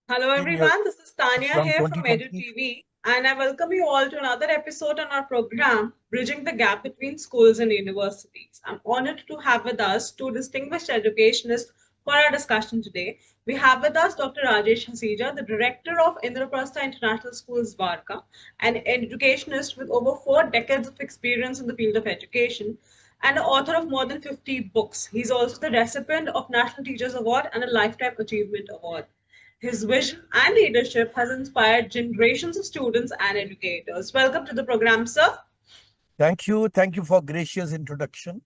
Hello In your everyone, this is Tanya from here from EDU 2020. TV and I welcome you all to another episode on our program Bridging the Gap Between Schools and Universities. I'm honored to have with us two distinguished educationists for our discussion today. We have with us Dr. Rajesh Hassija, the Director of Indraprastha International Schools, Varka, an educationist with over 4 decades of experience in the field of education and the author of more than 50 books. He's also the recipient of National Teachers Award and a Lifetime Achievement Award. His vision and leadership has inspired generations of students and educators. Welcome to the program, sir. Thank you. Thank you for gracious introduction.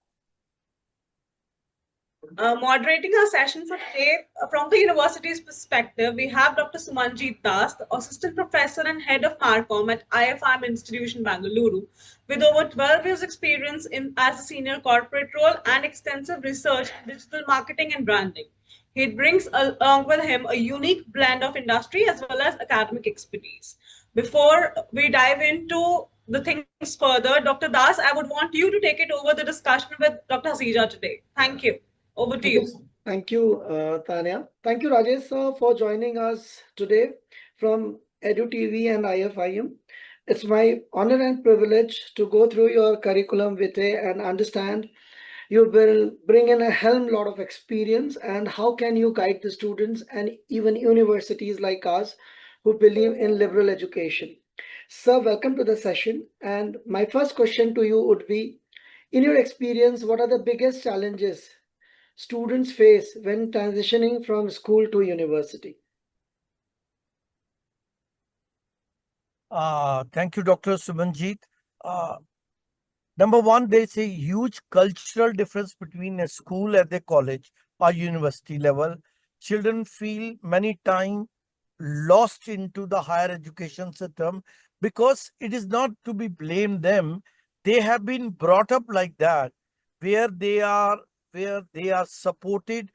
Moderating our session for today, from the university's perspective, we have Dr. Sumanjit Das, the Assistant Professor and Head of Marcom at IFIM Institution, Bengaluru, with over 12 years experience as a senior corporate role and extensive research in digital marketing and branding. He brings along with him a unique blend of industry as well as academic expertise. Before we dive into the things further, Dr. Das, I would want you to take it over the discussion with Dr. Hassija today. Thank you. Over to Thank you. you, thank you, Tanya. Thank you, Rajesh, sir, for joining us today from EDU TV and IFIM. It's my honor and privilege to go through your curriculum vitae and understand you will bring in a hell lot of experience and how can you guide the students and even universities like us who believe in liberal education. Sir, welcome to the session. And my first question to you would be, in your experience, what are the biggest challenges students face when transitioning from school to university? Thank you, Dr. Sumanjit. Uh, Number one, there is a huge cultural difference between a school and a college or university level. Children feel many times lost into the higher education system because it is not to be blamed them. They have been brought up like that, where they are supported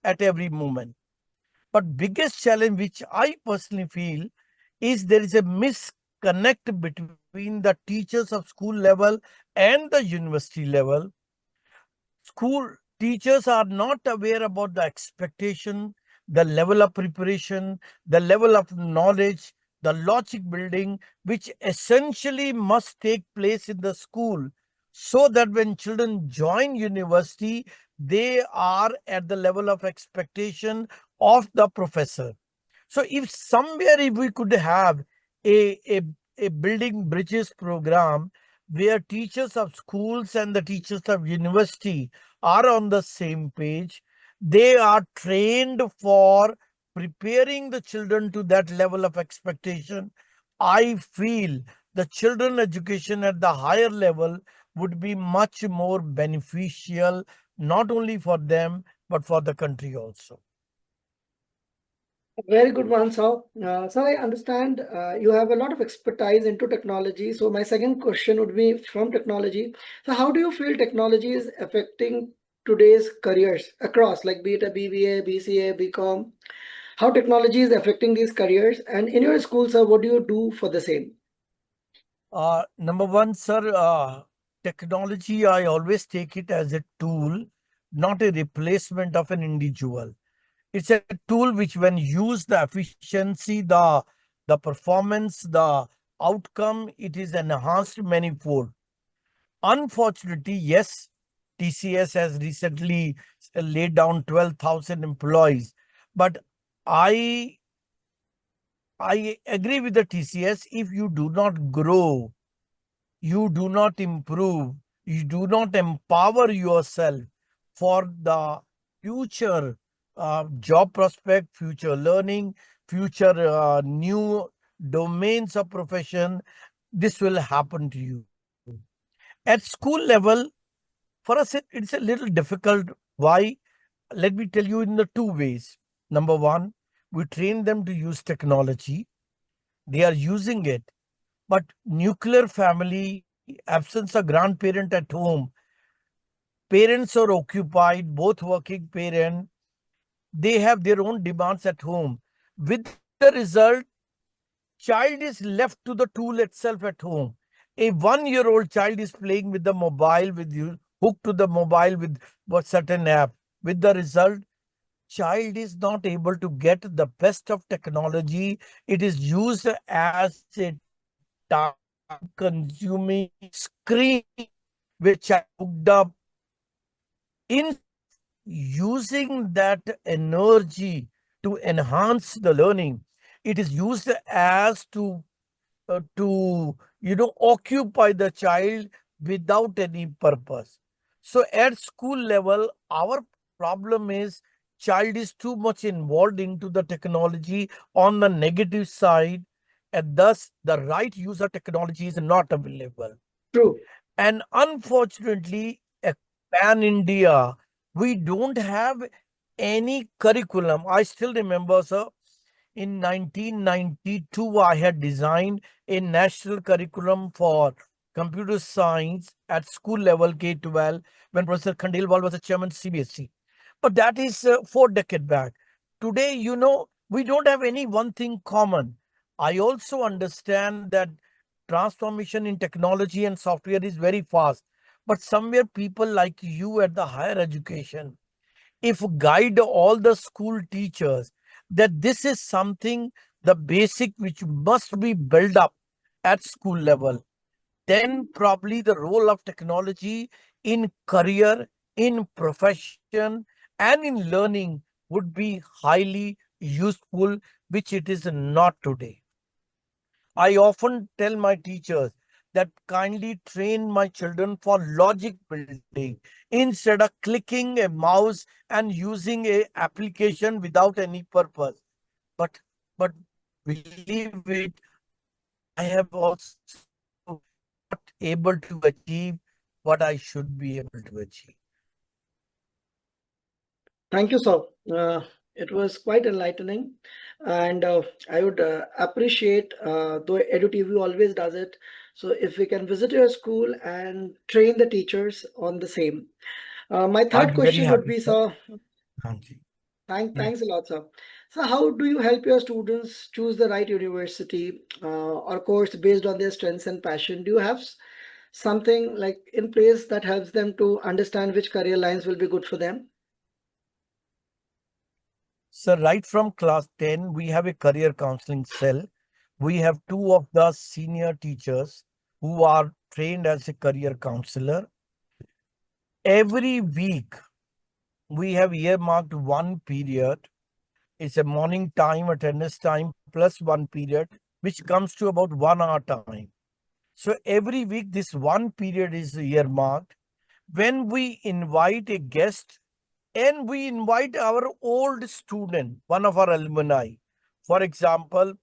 at every moment. But biggest challenge which I personally feel is there is a misconnect between the teachers of school level and the university level. School teachers are not aware about the expectation, the level of preparation, the level of knowledge, the logic building, which essentially must take place in the school so that when children join university, they are at the level of expectation of the professor. So if somewhere if we could have a building bridges program where teachers of schools and the teachers of university are on the same page, they are trained for preparing the children to that level of expectation. I feel the children education at the higher level would be much more beneficial, not only for them, but for the country also. Very good one, sir. Sir, I understand you have a lot of expertise into technology. So my second question would be from technology. So how do you feel technology is affecting today's careers across, like be it a BBA, BCA, BCom? How technology is affecting these careers? And in your school, sir, what do you do for the same? Number one, sir, technology, I always take it as a tool, not a replacement of an individual. It's a tool which, when used, the efficiency, the performance, the outcome, it is enhanced manifold. Unfortunately, yes, TCS has recently laid down 12,000 employees, but I I agree with the TCS. If you do not grow, you do not improve, you do not empower yourself for the future job prospect, future learning, future new domains of profession, this will happen to you. At school level, for us, it's a little difficult. Why? Let me tell you in the two ways. Number one, we train them to use technology. They are using it, but nuclear family, absence of grandparent at home, parents are occupied, both working parent, they have their own demands at home. With the result, child is left to the tool itself at home. A 1-year-old child is playing with the mobile, with you hooked to the mobile with what certain app. With the result, child is not able to get the best of technology, it is used as a time consuming screen which I hooked up. Instead of using that energy to enhance the learning, it is used as to occupy the child without any purpose. So at school level, our problem is child is too much involved into the technology on the negative side, and thus the right use of technology is not available. True. And unfortunately, pan India, we don't have any curriculum. I still remember, sir, in 1992, I had designed a national curriculum for computer science at school level K-12 when Professor Khandelwal was the chairman CBSE. But that is 4 decades back. Today, we don't have any one thing common. I also understand that transformation in technology and software is very fast. But somewhere people like you at the higher education, if guide all the school teachers that this is something, the basic which must be built up at school level, then probably the role of technology in career, in profession, and in learning would be highly useful, which it is not today. I often tell my teachers that kindly train my children for logic building instead of clicking a mouse and using a application without any purpose. But but believe it, I have also not able to achieve what I should be able to achieve. Thank you, sir. It was quite enlightening, and I would appreciate, though EduTV always does it. So, if we can visit your school and train the teachers on the same. My I'll third be very question would happy, be, sir. sir, Thank you. thanks a lot, sir. So, how do you help your students choose the right university or course based on their strengths and passion? Do you have something like in place that helps them to understand which career lines will be good for them? So right from class 10, we have a career counseling cell. We have two of the senior teachers who are trained as a career counselor. Every week, we have earmarked one period. It's a morning time, attendance time, plus one period, which comes to about 1 hour time. So every week, this one period is earmarked. When we invite a guest, and we invite our old student, one of our alumni. For example,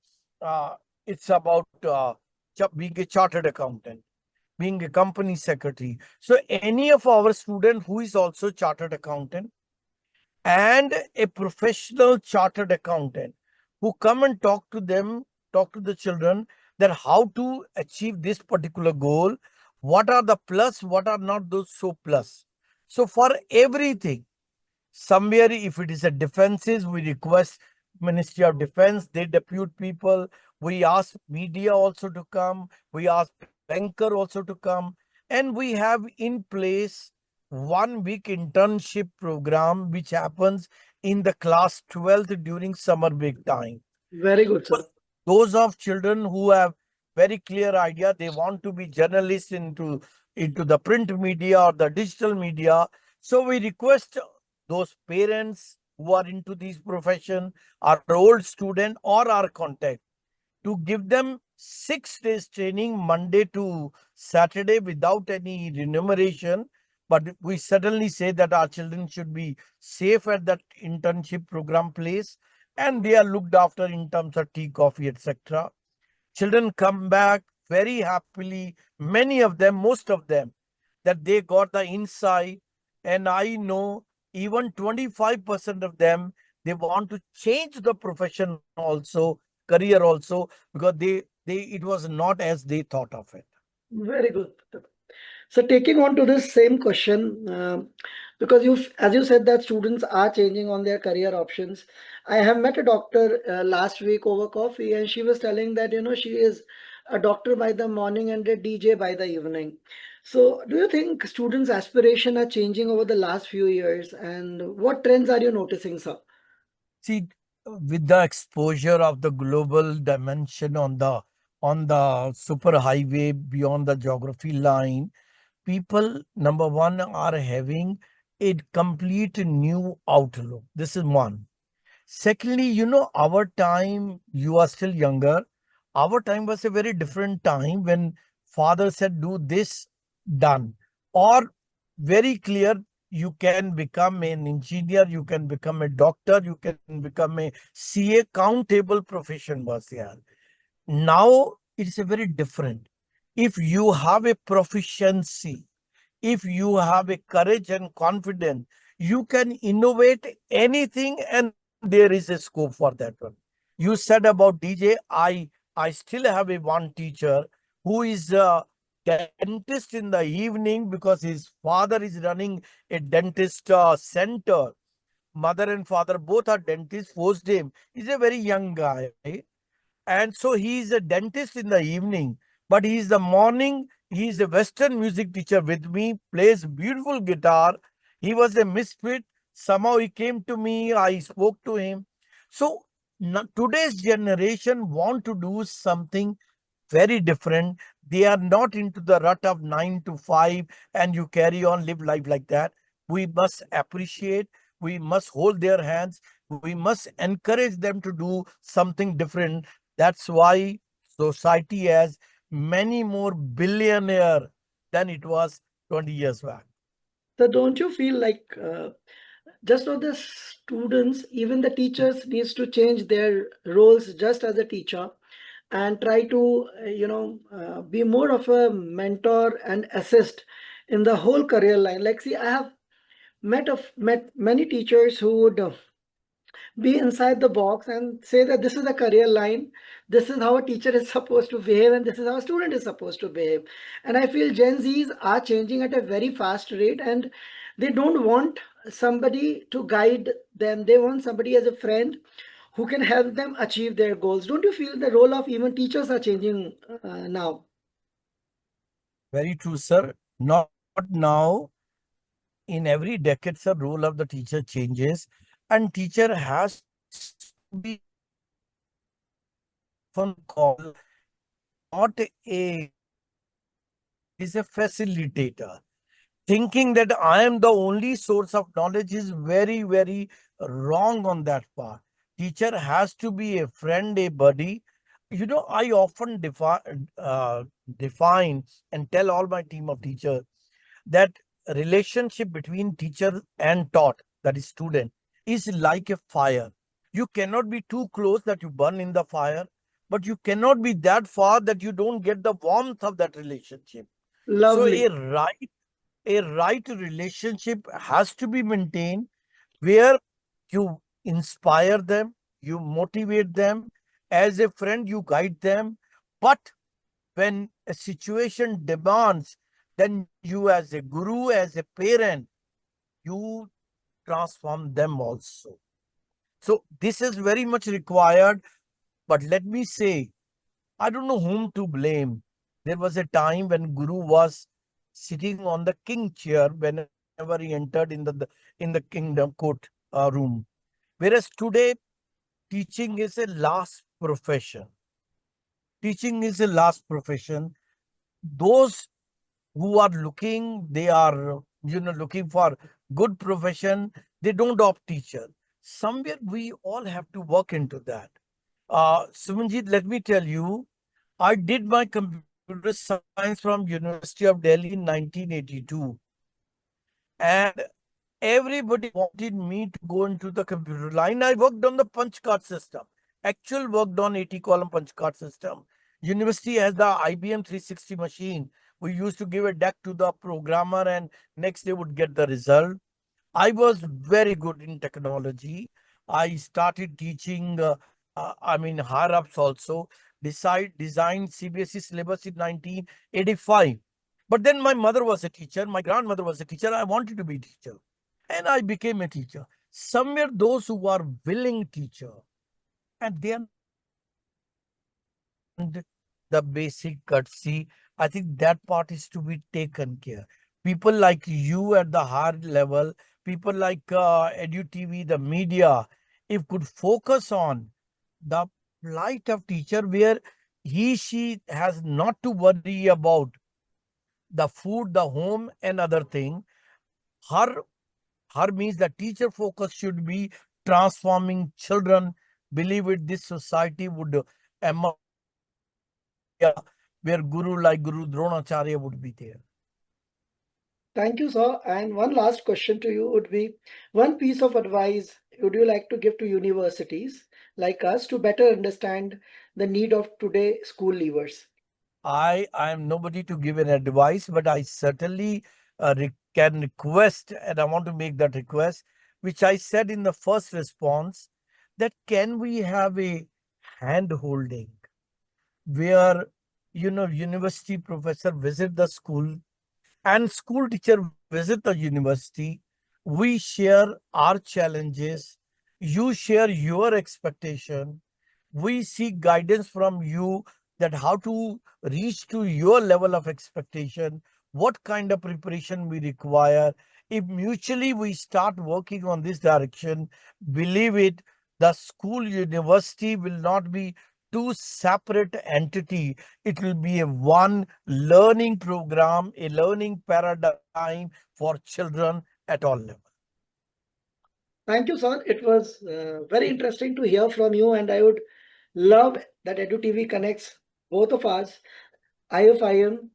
it's about being a chartered accountant, being a company secretary. So any of our student who is also chartered accountant and a professional chartered accountant who come and talk to them, talk to the children that how to achieve this particular goal, what are the plus, what are not those so plus. So for everything, somewhere if it is a defenses, we request Ministry of Defense, they depute people. We ask media also to come, we ask banker also to come, and we have in place 1 week internship program which happens in the class 12th during summer break time. Very good, sir. Those of children who have very clear idea, they want to be journalists into the print media or the digital media. So we request those parents who are into this profession, our old student or our contact, to give them 6 days training, Monday to Saturday, without any remuneration. But we certainly say that our children should be safe at that internship program place, and they are looked after in terms of tea, coffee, etc. Children come back very happily, many of them, most of them, that they got the insight. And I know even 25% of them, they want to change the profession also, career also, because they it was not as they thought of it. Very good. So taking on to this same question, because as you said, that students are changing on their career options. I have met a doctor last week over coffee, and she was telling that she is a doctor by the morning and a DJ by the evening. So do you think students' aspiration are changing over the last few years, and what trends are you noticing, sir? See, with the exposure of the global dimension on the super highway beyond the geography line, people, number one, are having a complete new outlook. This is one. Secondly, our time, you are still younger. Our time was a very different time when father said, do this, done. Or very clear, you can become an engineer, you can become a doctor, you can become a CA, countable profession was there. Now it's a very different. If you have a proficiency, if you have a courage and confidence, you can innovate anything and there is a scope for that one. You said about DJ, I still have a one teacher who is a dentist in the evening because his father is running a dentist center. Mother and father both are dentists, forced him. He's a very young guy, and so he is a dentist in the evening, but he is the morning, he is a Western music teacher with me, plays beautiful guitar. He was a misfit. Somehow he came to me, I spoke to him. So today's generation want to do something very different. They are not into the rut of 9 to 5 and you carry on, live life like that. We must appreciate, we must hold their hands, we must encourage them to do something different. That's why society has many more billionaire than it was 20 years back. So don't you feel like just not the students, even the teachers needs to change their roles just as a teacher and try to, be more of a mentor and assist in the whole career line. Like, see, I have met many teachers who would be inside the box and say that this is the career line, this is how a teacher is supposed to behave, and this is how a student is supposed to behave. And I feel Gen Zs are changing at a very fast rate, and they don't want somebody to guide them, they want somebody as a friend who can help them achieve their goals. Don't you feel the role of even teachers are changing now? Very true, sir. Not now. In every decade, the role of the teacher changes, and teacher has to be often called not a is a facilitator. Thinking that I am the only source of knowledge is very, very wrong on that part. Teacher has to be a friend, a buddy. I often define and tell all my team of teachers that relationship between teacher and taught, that is student, is like a fire. You cannot be too close that you burn in the fire, but you cannot be that far that you don't get the warmth of that relationship. So Lovely. a right relationship has to be maintained where you inspire them, you motivate them, as a friend you guide them, but when a situation demands, then you as a guru, as a parent, you transform them also. So this is very much required. But let me say, I don't know whom to blame. There was a time when Guru was sitting on the king chair whenever he entered in the kingdom court room. Whereas today, teaching is a last profession. Teaching is a last profession. Those who are looking, they are looking for good profession. They don't opt teacher. Somewhere we all have to work into that. Sumanjit, let me tell you, I did my computer science from University of Delhi in 1982, and everybody wanted me to go into the computer line. I worked on the punch card system, actual worked on 80 column punch card system. University has the IBM 360 machine. We used to give a deck to the programmer and next day would get the result. I was very good in technology. I started teaching, higher ups also. Designed CBSE syllabus in 1985. But then my mother was a teacher, my grandmother was a teacher. I wanted to be a teacher, and I became a teacher. Somewhere those who are willing teacher, and they understand the basic courtesy, I think that part is to be taken care. People like you at the hard level, people like EDU TV, the media, if could focus on the plight of teacher, where she has not to worry about the food, the home, and other thing. Her her means the teacher focus should be transforming children. Believe it, this society would emerge where guru like Guru Dronacharya would be there. Thank you, sir. And one last question to you would be, one piece of advice would you like to give to universities like us to better understand the need of today school leavers? I am nobody to give an advice, but I certainly can request, and I want to make that request, which I said in the first response, that can we have a hand holding where, university professor visit the school and school teacher visit the university. We share our challenges, you share your expectation, we seek guidance from you that how to reach to your level of expectation, what kind of preparation we require. If mutually we start working on this direction, believe it, the school university will not be two separate entity. It will be a one learning program, a learning paradigm for children at all levels. Thank you, sir. It was very interesting to hear from you, and I would love that Edu TV connects both of us, IFIM,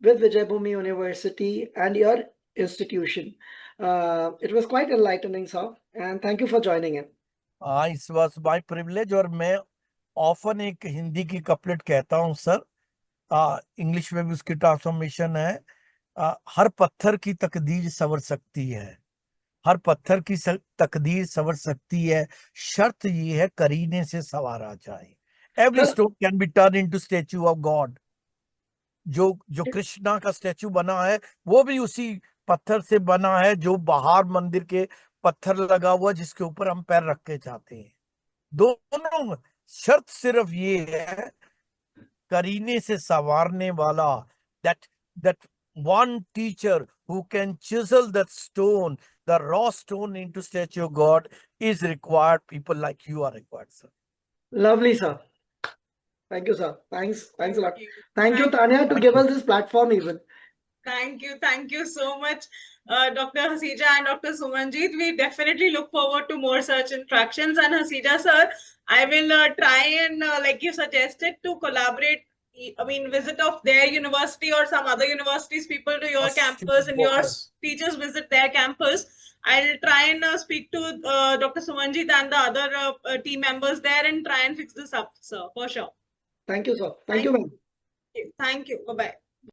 with Vijayabhumi University and your institution. It was quite enlightening, sir, and thank you for joining in. It was my privilege, और मैं often एक हिंदी की couplet कहता हूँ sir, English में भी उसकी transformation है, हर पत्थर की तकदीर संवर सकती है, हर पत्थर की तकदीर संवर सकती है, शर्त ये है करीने से सवारा जाए. Every stone can be turned into statue of God. जो कृष्णा का स्टैचू बना है वो भी उसी पत्थर से बना है जो बाहर मंदिर के पत्थर लगा हुआ जिसके ऊपर हम पैर रख के जाते हैं. दोनों शर्त सिर्फ ये है करीने से संवारने वाला, that one teacher who can chisel that stone, the raw stone, into statue of God is required. People like you are required, sir. Lovely, sir. Thank you, sir. Thanks a lot. Thank you, Thank Tanya, to give us this platform even. Thank you so much, Dr. Hassija and Dr. Sumanjit. We definitely look forward to more such interactions. And Hassija sir, I will try and, like you suggested, to collaborate. I mean, visit of their university or some other universities, people to your campus, and your teachers visit their campus. I'll try and speak to Dr. Sumanjit and the other team members there and try and fix this up, sir, for sure. Thank you, sir. Thank you, ma'am. Thank you. Bye-bye.